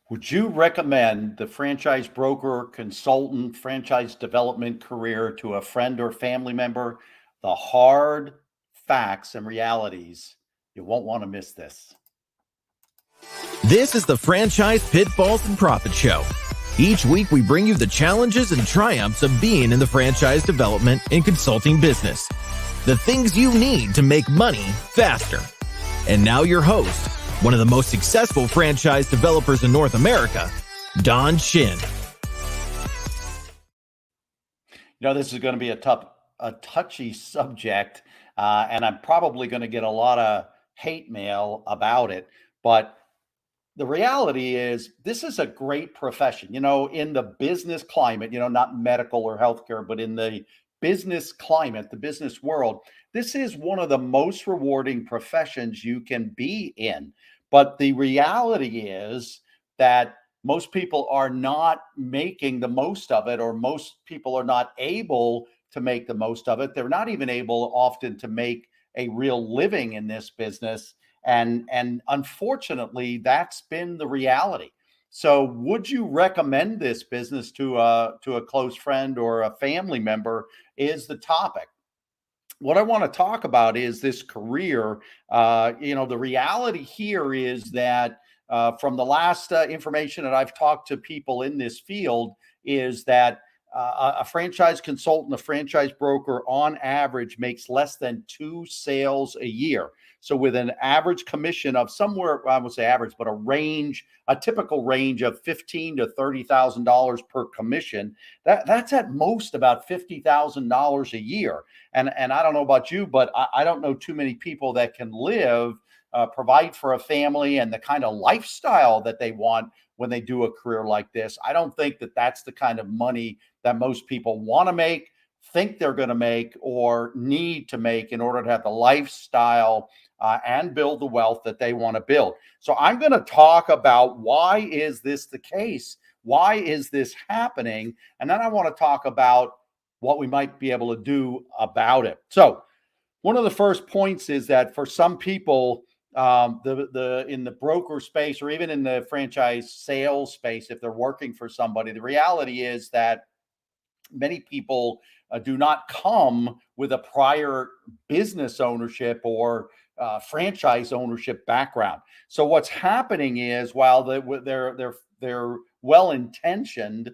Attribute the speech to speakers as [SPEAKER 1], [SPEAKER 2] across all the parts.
[SPEAKER 1] Would you recommend the franchise broker, consultant, franchise development career to a friend or family member? The hard facts and realities. You won't want to miss this.
[SPEAKER 2] This is the Franchise Pitfalls and Profit Show. Each week, we bring you the challenges and triumphs of being in the franchise development and consulting business. The things you need to make money faster. And now your host, one of the most successful franchise developers in North America, Don Shin.
[SPEAKER 1] This is going to be a touchy subject, and I'm probably going to get a lot of hate mail about it. But the reality is, this is a great profession. In the business climate, not medical or healthcare, but in the business climate, the business world, this is one of the most rewarding professions you can be in. But the reality is that most people are not making the most of it, or most people are not able to make the most of it. They're not even able often to make a real living in this business. And unfortunately, that's been the reality. So would you recommend this business to a close friend or a family member is the topic. What I want to talk about is this career. The reality here is that from the last information that I've talked to people in this field is that a franchise consultant, a franchise broker on average makes less than 2 sales a year. So with an average commission of somewhere, I would say average, but a typical range of $15,000 to $30,000 per commission, that's at most about $50,000 a year. And I don't know about you, but I don't know too many people that can provide for a family and the kind of lifestyle that they want when they do a career like this. I don't think that that's the kind of money that most people want to make, think they're going to make, or need to make in order to have the lifestyle and build the wealth that they want to build. So I'm going to talk about why is this the case? Why is this happening? And then I want to talk about what we might be able to do about it. So one of the first points is that for some people, in the broker space, or even in the franchise sales space, if they're working for somebody, the reality is that many people do not come with a prior business ownership or franchise ownership background. So what's happening is, while they're well intentioned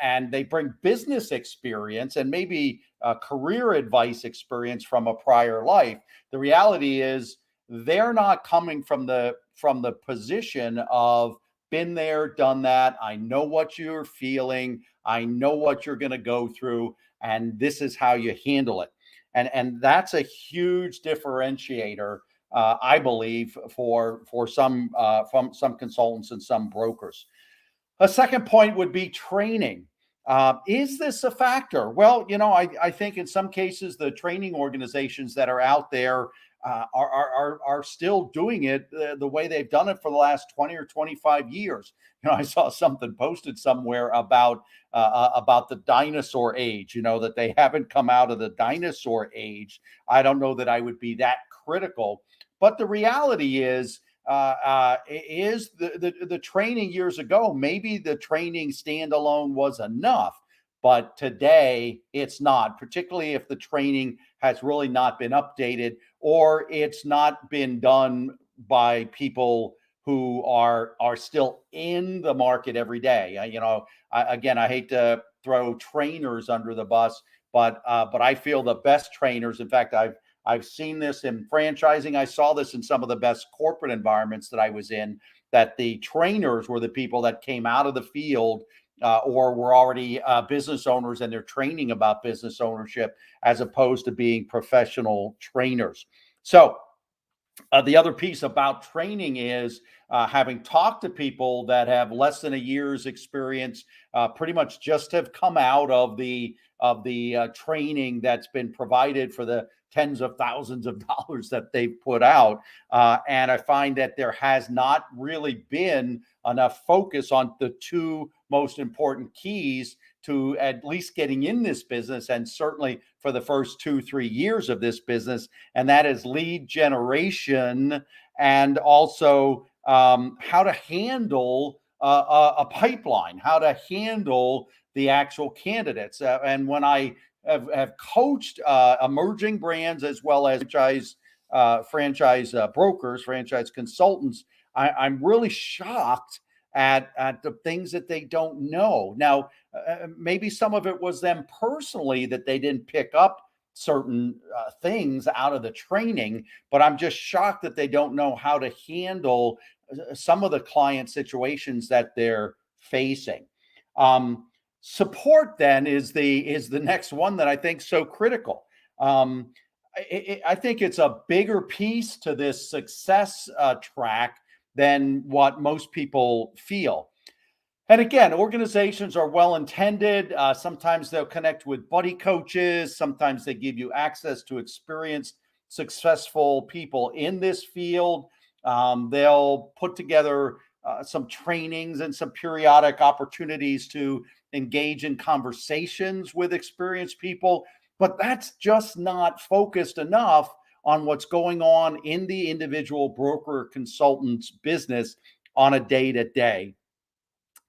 [SPEAKER 1] and they bring business experience and maybe career advice experience from a prior life, the reality is they're not coming from the position of been there, done that. I know what you're feeling. I know what you're going to go through, and this is how you handle it. And that's a huge differentiator, I believe, for some from some consultants and some brokers. A second point would be training. Is this a factor? Well, I think in some cases the training organizations that are out there are still doing it the way they've done it for the last 20 or 25 years. I saw something posted somewhere about the dinosaur age, that they haven't come out of the dinosaur age. I don't know that I would be that critical, but the reality is the training years ago, maybe the training standalone was enough, but today it's not, particularly if the training has really not been updated, or it's not been done by people who are still in the market every day. Again, I hate to throw trainers under the bus, but I feel the best trainers, in fact, I've seen this in franchising. I saw this in some of the best corporate environments that I was in, that the trainers were the people that came out of the field or were already business owners, and they're training about business ownership as opposed to being professional trainers. So the other piece about training is having talked to people that have less than a year's experience, pretty much just have come out of the training that's been provided for the tens of thousands of dollars that they've put out. And I find that there has not really been enough focus on the two most important keys to at least getting in this business, and certainly for the first 2-3 years of this business. And that is lead generation, and also how to handle a pipeline, how to handle the actual candidates. And when I have coached emerging brands as well as franchise brokers, franchise consultants, I'm really shocked at the things that they don't know. Now, maybe some of it was them personally that they didn't pick up certain things out of the training, but I'm just shocked that they don't know how to handle some of the client situations that they're facing. Um, Support then is the next one that I think so critical. Um, I think it's a bigger piece to this success track than what most people feel. And again, organizations are well intended. Sometimes they'll connect with buddy coaches. Sometimes they give you access to experienced, successful people in this field. They'll put together some trainings and some periodic opportunities to engage in conversations with experienced people. But that's just not focused enough on what's going on in the individual broker consultant's business on a day to day.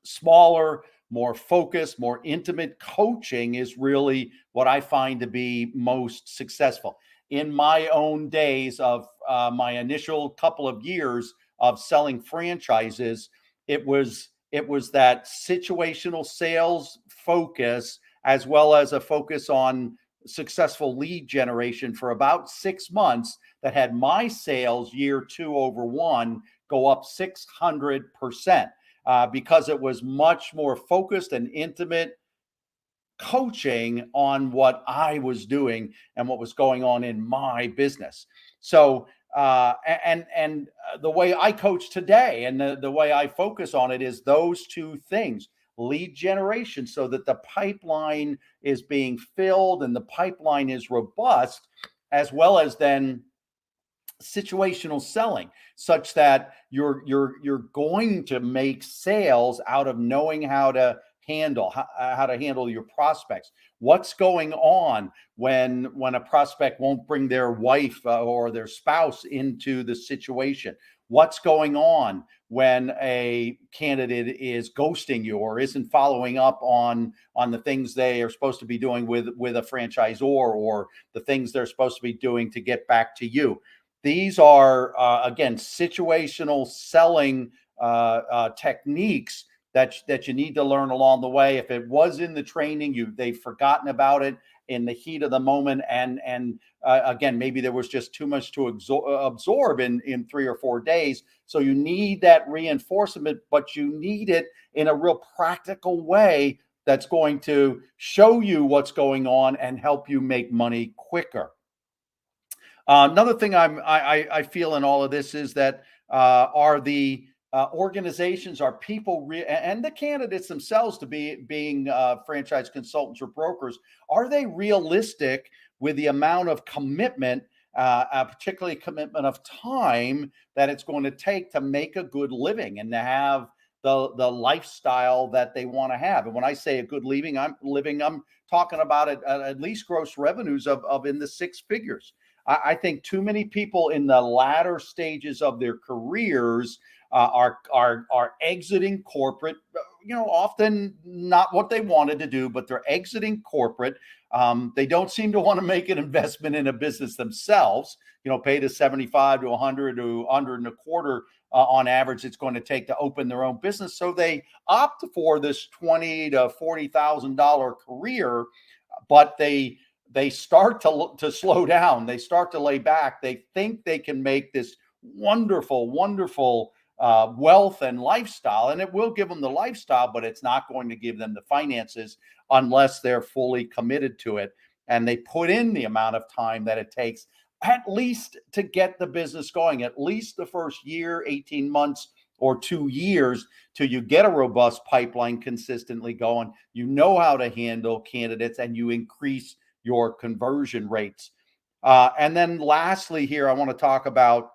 [SPEAKER 1] Smaller, more focused, more intimate coaching is really what I find to be most successful. In my own days of my initial couple of years of selling franchises, it was that situational sales focus as well as a focus on successful lead generation for about 6 months that had my sales year two over one go up 600%, because it was much more focused and intimate coaching on what I was doing and what was going on in my business. So, the way I coach today and the way I focus on it is those two things: lead generation, so that the pipeline is being filled and the pipeline is robust, as well as then situational selling, such that you're going to make sales out of knowing how to handle your prospects. What's going on when a prospect won't bring their wife or their spouse into the situation? What's going on when a candidate is ghosting you or isn't following up on the things they are supposed to be doing with a franchisor, or the things they're supposed to be doing to get back to you? These are, again, situational selling techniques that you need to learn along the way. If it was in the training, they've forgotten about it in the heat of the moment, and again, maybe there was just too much to absorb in 3 or 4 days. So you need that reinforcement, but you need it in a real practical way that's going to show you what's going on and help you make money quicker. Another thing I feel in all of this is that are the organizations, are people and the candidates themselves to be being franchise consultants or brokers, are they realistic with the amount of commitment, particularly commitment of time that it's going to take to make a good living and to have the lifestyle that they want to have? And when I say a good I'm talking about it at least gross revenues of in the six figures. I think too many people in the latter stages of their careers are exiting corporate. Often not what they wanted to do, but they're exiting corporate. They don't seem to want to make an investment in a business themselves. Pay the 75 to 100 to 100 and a quarter on average it's going to take to open their own business. So they opt for this $20,000 to $40,000 career, but they start to slow down. They start to lay back. They think they can make this wonderful, wonderful wealth and lifestyle, and it will give them the lifestyle, but it's not going to give them the finances unless they're fully committed to it and they put in the amount of time that it takes, at least to get the business going, at least the first year, 18 months or 2 years, till you get a robust pipeline consistently going. You know how to handle candidates and you increase your conversion rates. And then lastly, here, I want to talk about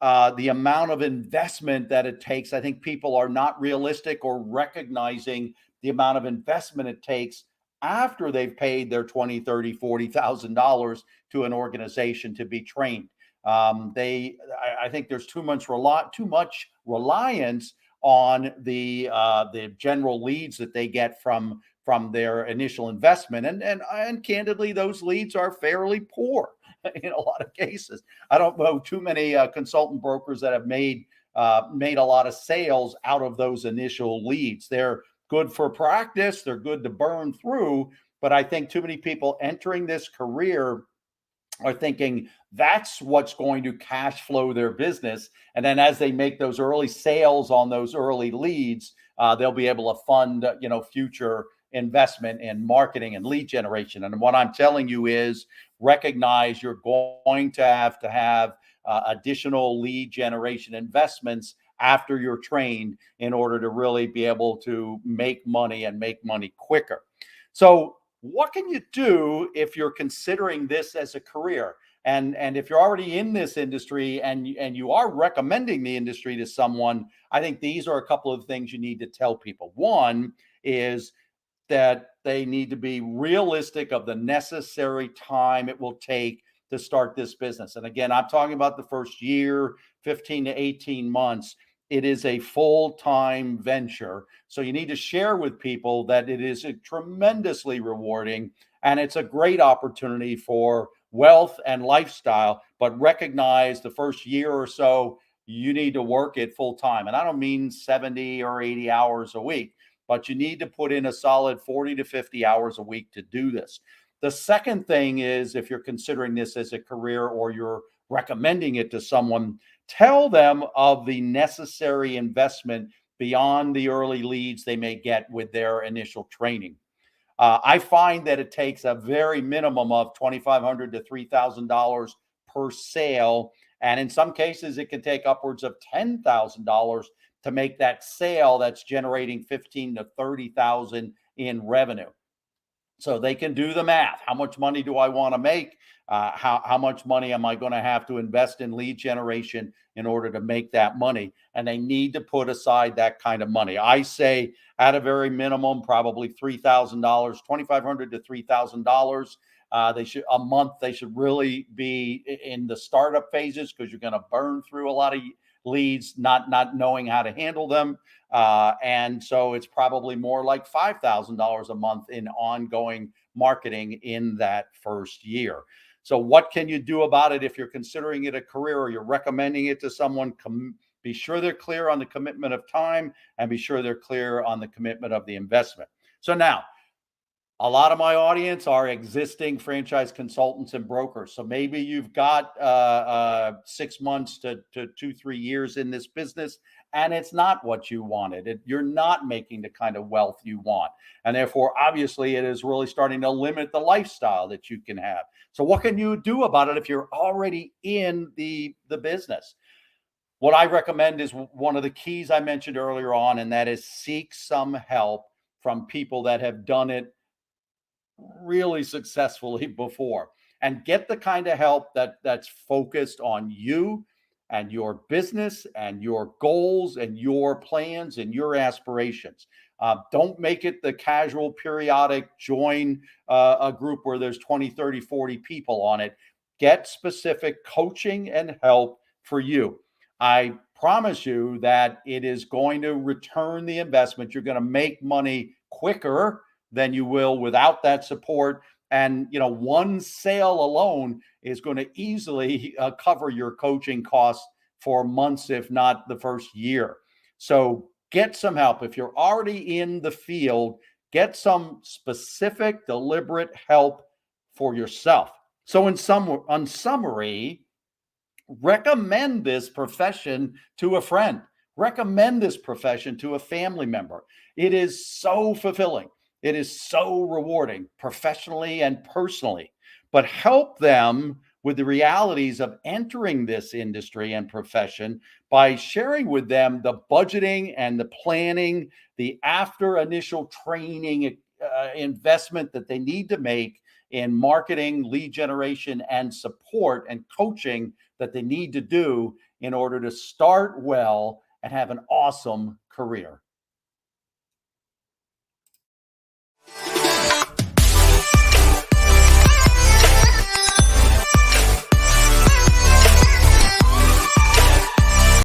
[SPEAKER 1] the amount of investment that it takes. I think people are not realistic or recognizing the amount of investment it takes after they've paid their 20, 30, $40,000 to an organization to be trained. I think there's too much reliance on the general leads that they get from their initial investment. And candidly, those leads are fairly poor in a lot of cases. I don't know too many consultant brokers that have made a lot of sales out of those initial leads. They're good for practice, they're good to burn through, but I think too many people entering this career are thinking that's what's going to cash flow their business. And then as they make those early sales on those early leads, they'll be able to fund, future investment in marketing and lead generation. And what I'm telling you is recognize you're going to have additional lead generation investments after you're trained in order to really be able to make money and make money quicker. So what can you do if you're considering this as a career? And if you're already in this industry and you are recommending the industry to someone, I think these are a couple of things you need to tell people. One is that they need to be realistic of the necessary time it will take to start this business. And again, I'm talking about the first year, 15 to 18 months. It is a full-time venture. So you need to share with people that it is a tremendously rewarding and it's a great opportunity for wealth and lifestyle, but recognize the first year or so you need to work it full time. And I don't mean 70 or 80 hours a week, but you need to put in a solid 40 to 50 hours a week to do this. The second thing is if you're considering this as a career or you're recommending it to someone, tell them of the necessary investment beyond the early leads they may get with their initial training. I find that it takes a very minimum of $2,500 to $3,000 per sale. And in some cases, it can take upwards of $10,000 to make that sale that's generating 15 to 30,000 in revenue. So they can do the math. How much money do I want to make? How much money am I going to have to invest in lead generation in order to make that money? And they need to put aside that kind of money. I say at a very minimum, probably $3,000, $2,500 to $3,000. They should a month. They should really be in the startup phases because you're going to burn through a lot of leads, not knowing how to handle them. And so it's probably more like $5,000 a month in ongoing marketing in that first year. So, what can you do about it if you're considering it a career or you're recommending it to someone? Be sure they're clear on the commitment of time and be sure they're clear on the commitment of the investment. So, now a lot of my audience are existing franchise consultants and brokers. So maybe you've got 6 months to 2, 3 years in this business, and it's not what you wanted. You're not making the kind of wealth you want. And therefore, obviously, it is really starting to limit the lifestyle that you can have. So what can you do about it if you're already in the business? What I recommend is one of the keys I mentioned earlier on, and that is seek some help from people that have done it really successfully before and get the kind of help that's focused on you and your business and your goals and your plans and your aspirations. Don't make it the casual periodic join a group where there's 20, 30, 40 people on it. Get specific coaching and help for you. I promise you that it is going to return the investment. You're going to make money quicker than you will without that support. And one sale alone is going to easily cover your coaching costs for months, if not the first year. So get some help. If you're already in the field, get some specific, deliberate help for yourself. So in summary, recommend this profession to a friend. Recommend this profession to a family member. It is so fulfilling. It is so rewarding professionally and personally, but help them with the realities of entering this industry and profession by sharing with them the budgeting and the planning, the after initial training investment that they need to make in marketing, lead generation, and support and coaching that they need to do in order to start well and have an awesome career.